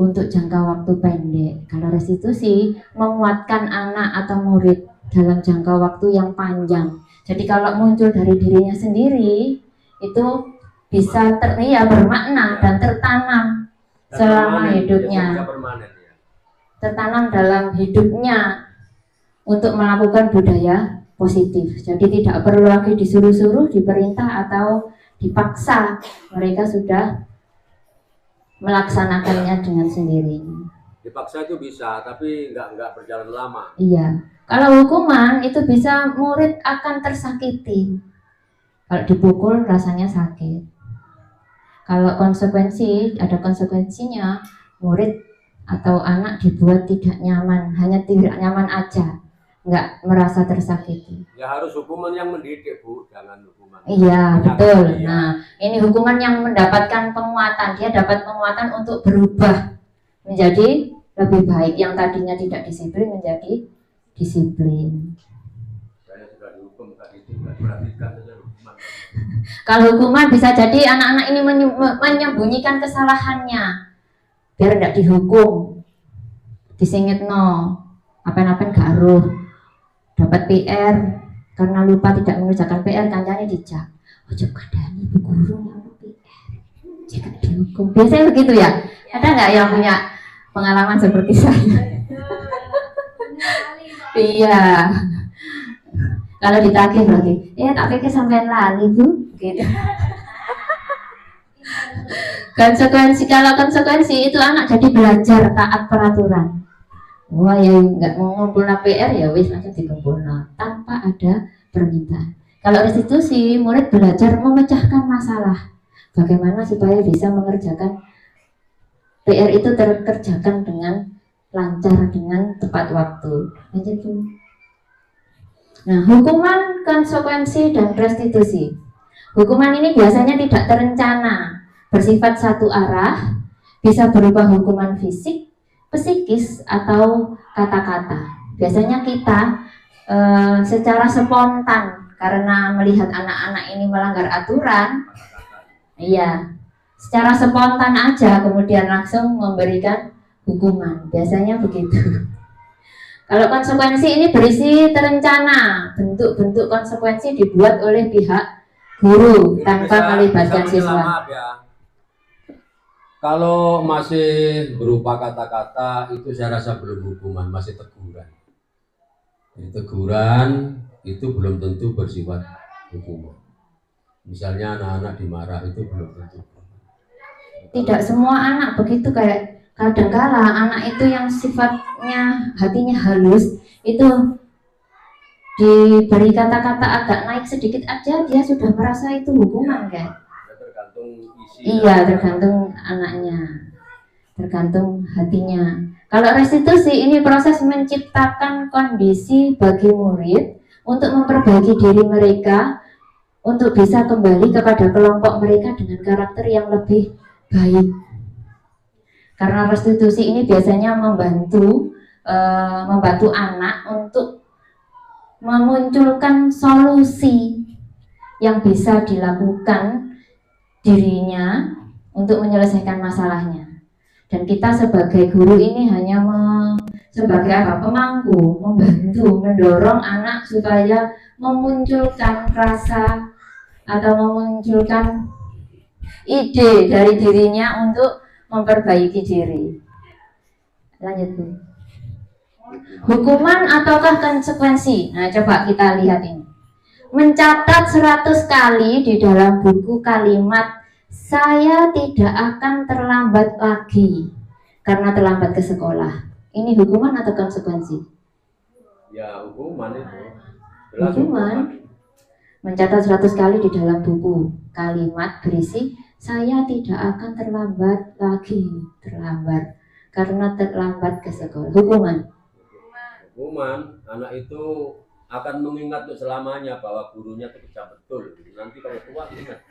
untuk jangka waktu pendek. Kalau restitusi menguatkan anak atau murid dalam jangka waktu yang panjang. Jadi kalau muncul dari dirinya sendiri, itu bisa bermakna dan tertanam selama hidupnya. Tertanam dalam hidupnya untuk melakukan budaya positif. Jadi tidak perlu lagi disuruh-suruh, diperintah atau dipaksa. Mereka sudah melaksanakannya dengan sendirinya. Dipaksa itu bisa, tapi nggak berjalan lama. Iya. Kalau hukuman itu bisa murid akan tersakiti. Kalau dipukul rasanya sakit. Kalau konsekuensi, ada konsekuensinya, murid atau anak dibuat tidak nyaman, hanya tidak nyaman aja, nggak merasa tersakiti. Ya harus hukuman yang mendidik, Bu, jangan hukuman. Iya, betul. Nah, ini hukuman yang mendapatkan penguatan, dia dapat penguatan untuk berubah menjadi lebih baik, yang tadinya tidak disiplin menjadi disiplin. Saya sudah dihukum tadi itu, nggak perhatikan saja hukuman. Kalau hukuman bisa jadi anak-anak ini menyembunyikan kesalahannya biar tidak dihukum, disingit apa-apa gak aruh, dapat PR karena lupa tidak mengerjakan PR, kancane dicak, ojo kadani ibu guru yang PR jika dihukum. Biasanya begitu ya. Ada nggak yang punya pengalaman seperti saya? Iya. Kalau ditagih berarti, tak pikir sampai lali Bu, gitu. Kalau konsekuensi itu anak jadi belajar taat peraturan. Wah ya nggak mau ngumpul PR ya wis langsung dikumpul tanpa ada permintaan. Kalau restitusi, murid belajar memecahkan masalah. Bagaimana supaya bisa mengerjakan PR itu terkerjakan dengan lancar, dengan tepat waktu. Lanjut Bu. Nah, hukuman, konsekuensi, dan restitusi. Hukuman ini biasanya tidak terencana, bersifat satu arah, bisa berupa hukuman fisik, psikis, atau kata-kata. Biasanya kita secara spontan, karena melihat anak-anak ini melanggar aturan, iya, secara spontan aja, kemudian langsung memberikan hukuman. Biasanya begitu. Kalau konsekuensi ini berisi terencana, bentuk-bentuk konsekuensi dibuat oleh pihak guru tanpa melibatkan siswa. Maaf ya. Kalau masih berupa kata-kata itu saya rasa belum hukuman, masih teguran. Jadi teguran itu belum tentu bersifat hukuman. Misalnya anak-anak dimarah itu belum tentu. Tidak semua anak begitu, kayak kadangkala anak itu yang sifatnya hatinya halus itu diberi kata-kata agak naik sedikit aja dia sudah merasa itu hukuman kan? Tergantung isi. Iya, tergantung anaknya, tergantung hatinya. Kalau restitusi ini proses menciptakan kondisi bagi murid untuk memperbaiki diri mereka untuk bisa kembali kepada kelompok mereka dengan karakter yang lebih baik. Karena restitusi ini biasanya membantu anak untuk memunculkan solusi yang bisa dilakukan dirinya untuk menyelesaikan masalahnya. Dan kita sebagai guru ini hanya sebagai apa? Pemangku, membantu, mendorong anak supaya memunculkan rasa atau memunculkan ide dari dirinya untuk memperbaiki diri. Lanjut Bu. Hukuman ataukah konsekuensi? Nah, coba kita lihat ini. Mencatat 100 kali di dalam buku kalimat saya tidak akan terlambat lagi karena terlambat ke sekolah. Ini hukuman atau konsekuensi? Ya, hukuman itu. Hukuman. Mencatat 100 kali di dalam buku kalimat berisi saya tidak akan terlambat lagi, terlambat karena terlambat ke sekolah. Hukuman. Hukuman, anak itu akan mengingat untuk selamanya bahwa gurunya itu kejam betul. Nanti kalau tua ingat,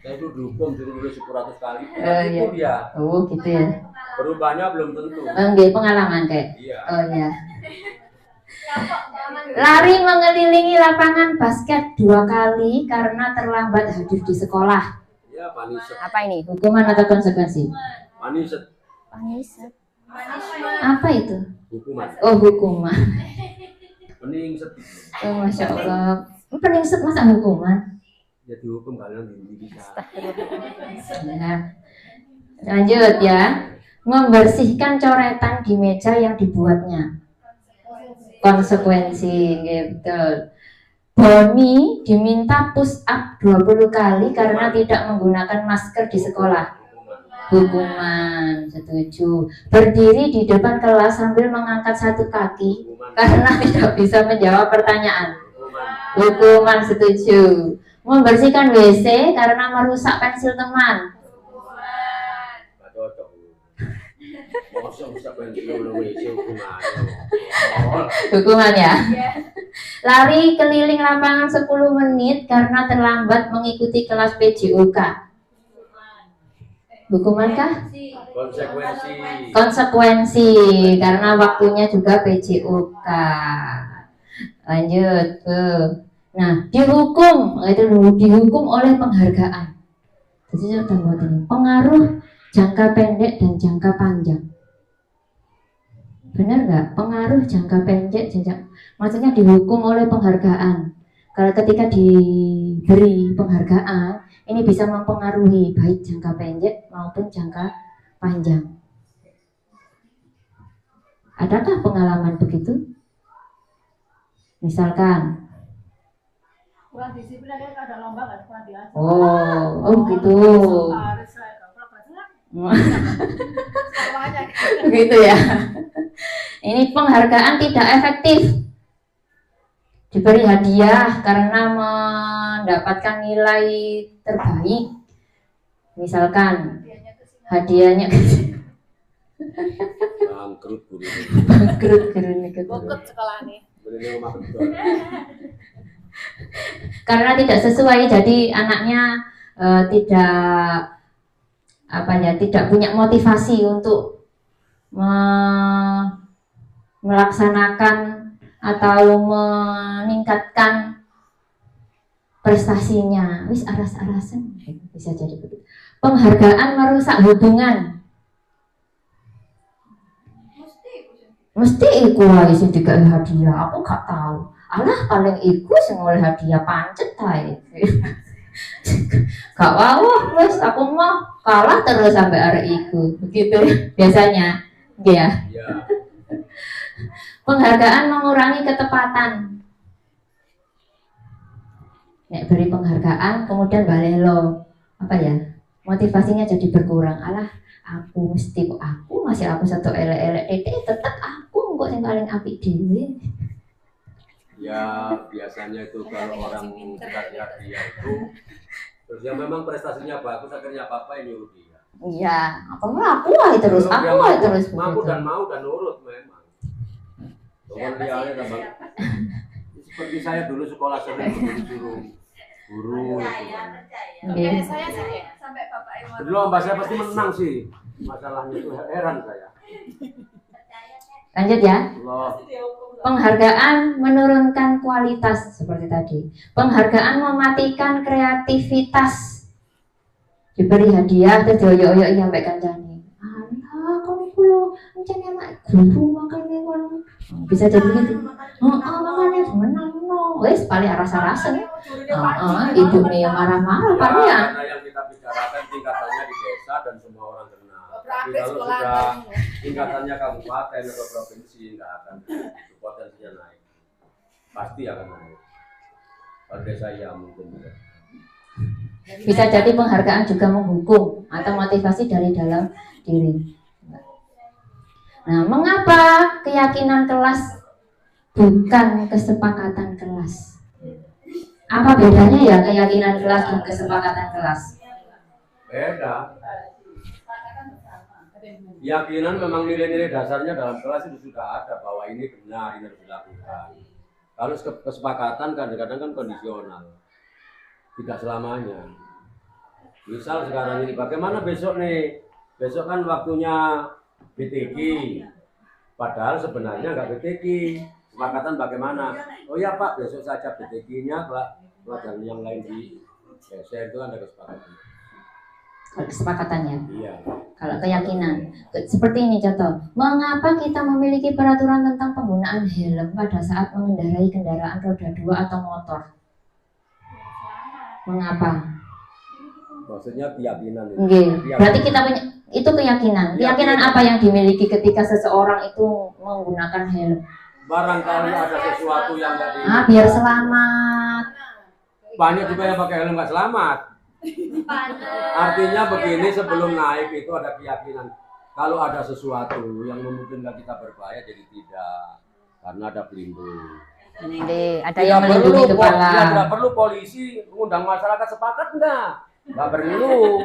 saya itu dihukum suruh nulis 100 kali. Itu dia. Oh gitu ya. Berubahnya belum tentu. Enggak, pengalaman kayak. Iya. Oh ya. Lari mengelilingi lapangan basket 2 kali karena terlambat hadir di sekolah. Ya, paniset. Apa ini? Hukuman atau konsekuensi? Paniset. Paniset. Apa itu? Hukuman. Oh, hukuman. Peningset. Oh, Masya Allah. Peningset masa hukuman? Ya dihukum kalian bisa. Ya. Lanjut ya. Membersihkan coretan di meja yang dibuatnya. Konsekuensi, gitu. Boni diminta push up 20 kali karena tidak menggunakan masker di sekolah. Hukuman, setuju. Berdiri di depan kelas sambil mengangkat 1 kaki karena tidak bisa menjawab pertanyaan. Hukuman, setuju. Membersihkan WC karena merusak pensil teman. Hukuman ya. Lari keliling lapangan 10 menit karena terlambat mengikuti kelas PJOK. Hukuman kah? Konsekuensi. Konsekuensi karena waktunya juga PJOK. Lanjut. Nah, dihukum oleh penghargaan. Jadi sudah buat ini. Pengaruh jangka pendek dan jangka panjang. Benar nggak? Pengaruh jangka pendek, maksudnya dihukum oleh penghargaan. Kalau ketika diberi penghargaan, ini bisa mempengaruhi baik jangka pendek maupun jangka panjang. Adakah pengalaman begitu? Misalkan kurang disiplin ada lomba nggak pernah diajak. oh gitu. Begitu ya. Ini penghargaan tidak efektif. Diberi hadiah karena mendapatkan nilai terbaik. Misalkan hadiahnya Bangkrut guru. bangkrut gitu. Bokep sekolah nih. Karena tidak sesuai, jadi anaknya tidak punya motivasi untuk melaksanakan atau meningkatkan prestasinya. Wis aras-arasan bisa jadi begitu. Penghargaan merusak hubungan. Mesti iku wae sing digawe hadiah. Aku gak tahu. Alah paling iku sing oleh hadiah pancet ae. Gak wawah wis aku mau kalah terus sampai arek iku. Begitu biasanya. Ya. Penghargaan mengurangi ketepatan. nek beri penghargaan kemudian balelo apa ya motivasinya jadi berkurang. Alah aku mesti kok aku masih aku satu elek-elek titik tetap aku kok yang paling apik dhewe. Ya biasanya itu kalau orang dikasih hadiah itu terus yang memang prestasinya bagus akhirnya apa yang nyuruh dia. Iya, aku aja terus, Kalau dia aku aja mampu- terus. mampu begitu. dan mau dan nurut memang. Kemudian tambah seperti saya dulu sekolah sering disuruh guru. Oke. Saya sampai Bapak Iwan. Dulu mbak saya pasti menang sih. Masalahnya itu heran saya. Lanjut ya. Allah. Penghargaan menurunkan kualitas seperti tadi. Penghargaan mematikan kreativitas. Diberi hadiah terus dioyok-oyok sampai kancane. Ah, kamu kulo mencari anak guru makanya kono. Bisa jadi gitu. Makanya menang no. Wes paling rasa-rasa. Ibu nih marah-marah kan ya. Karena yang kita bicarakan tingkatannya di desa dan semua orang kenal. Tapi Praktek kalau sekolah. sudah tingkatannya kabupaten atau provinsi nggak akan potensinya naik. Pasti akan naik. Kalau desa ya mungkin juga. Bisa jadi penghargaan juga menghukum atau motivasi dari dalam diri. Nah, mengapa keyakinan kelas bukan kesepakatan kelas? Apa bedanya ya keyakinan kelas dan kesepakatan kelas? Beda. Keyakinan memang nilai-nilai dasarnya dalam kelas itu sudah ada bahwa ini benar, ini harus dilakukan. Kalau kesepakatan kadang-kadang kan kondisional, tidak selamanya. Misal sekarang ini, bagaimana besok nih? Besok kan waktunya BTG, padahal sebenarnya nggak BTG. Kesepakatan bagaimana? Oh ya Pak, besok saja BTG-nya, pelajaran yang lain di geser itu kan ada kesepakatan. Kesepakatannya. Iya. Kalau keyakinan, seperti ini contoh. Mengapa kita memiliki peraturan tentang penggunaan helm pada saat mengendarai kendaraan roda 2 atau motor? Mengapa? Maksudnya keyakinan itu. Nggih. Berarti kita punya itu keyakinan. Keyakinan apa yang dimiliki ketika seseorang itu menggunakan helm? Barangkali ada sesuatu yang nggak Biar selamat. Banyak juga yang pakai helm nggak selamat. Artinya begini, sebelum naik itu ada keyakinan. Kalau ada sesuatu yang memungkinkan kita berbahaya jadi tidak, karena ada pelindung. Ada yang melindungi kepala. Tidak perlu polisi mengundang masyarakat sepakat nggak perlu.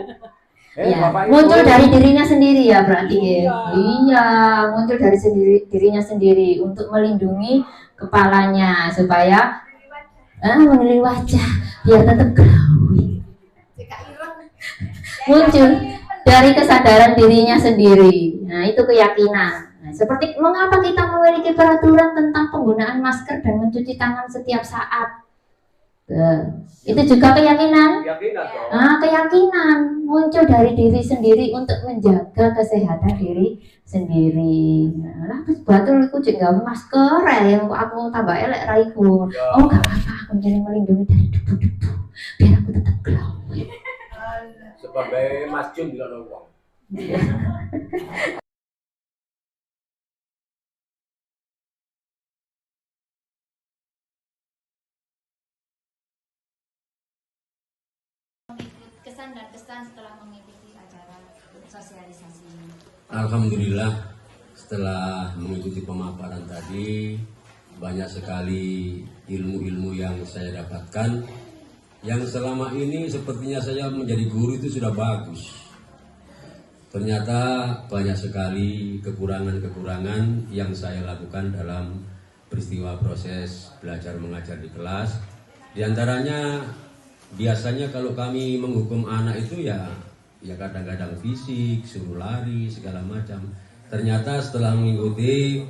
Ya, Bapak Ibu. muncul dari dirinya sendiri ya berarti ya. Iya. Iya, muncul dari dirinya sendiri untuk melindungi kepalanya supaya melindungi wajah biar tetap glowing. Muncul dari kesadaran dirinya sendiri. Nah, itu keyakinan. Nah, seperti mengapa kita memiliki peraturan tentang penggunaan masker dan mencuci tangan setiap saat. Itu juga keyakinan. Keyakinan dong. Keyakinan muncul dari diri sendiri untuk menjaga kesehatan diri sendiri. Nah, terus batul aku juga masker ya, aku tambah elek raiku. Oh, gak apa-apa, aku jadi melindungi dari debu-debu biar aku tetap glowing. Sebagai Mas Jun juga uang. Kesan dan kesan setelah mengikuti acara sosialisasi ini. Alhamdulillah, setelah mengikuti pemaparan tadi banyak sekali ilmu-ilmu yang saya dapatkan, yang selama ini sepertinya saya menjadi guru itu sudah bagus. Ternyata banyak sekali kekurangan-kekurangan yang saya lakukan dalam peristiwa proses belajar mengajar di kelas. Di antaranya biasanya kalau kami menghukum anak itu ya kadang-kadang fisik, suruh lari, segala macam. Ternyata setelah mengikuti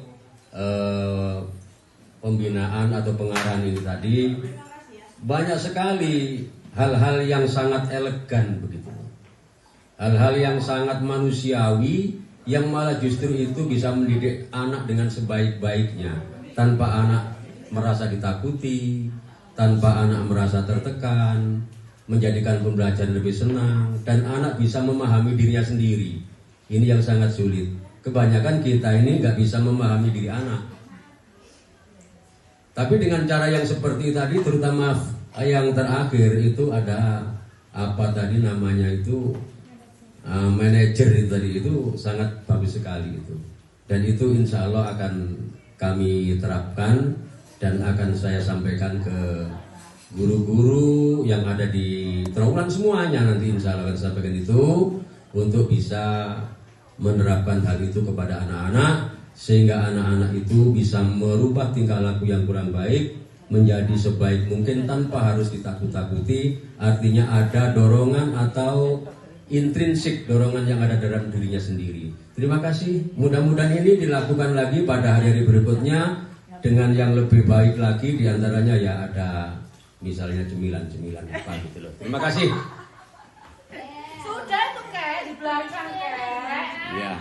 pembinaan atau pengarahan ini tadi, banyak sekali hal-hal yang sangat elegan begitu. Hal-hal yang sangat manusiawi yang malah justru itu bisa mendidik anak dengan sebaik-baiknya, tanpa anak merasa ditakuti, tanpa anak merasa tertekan, menjadikan pembelajaran lebih senang, dan anak bisa memahami dirinya sendiri. Ini yang sangat sulit. Kebanyakan kita ini nggak bisa memahami diri anak. Tapi dengan cara yang seperti tadi, terutama yang terakhir itu ada apa tadi namanya itu manajer itu tadi, itu sangat bagus sekali itu. Dan itu insya Allah akan kami terapkan dan akan saya sampaikan ke guru-guru yang ada di Trawulan semuanya, nanti insya Allah akan sampaikan itu untuk bisa menerapkan hal itu kepada anak-anak, sehingga anak-anak itu bisa merubah tingkah laku yang kurang baik menjadi sebaik mungkin tanpa harus ditakut-takuti. Artinya ada dorongan atau intrinsik, dorongan yang ada dalam dirinya sendiri. Terima kasih, mudah-mudahan ini dilakukan lagi pada hari-hari berikutnya dengan yang lebih baik lagi, diantaranya ya ada misalnya cemilan-cemilan apa gitu loh. Terima kasih. Sudah tuh kayak di belakang kayak. Ya.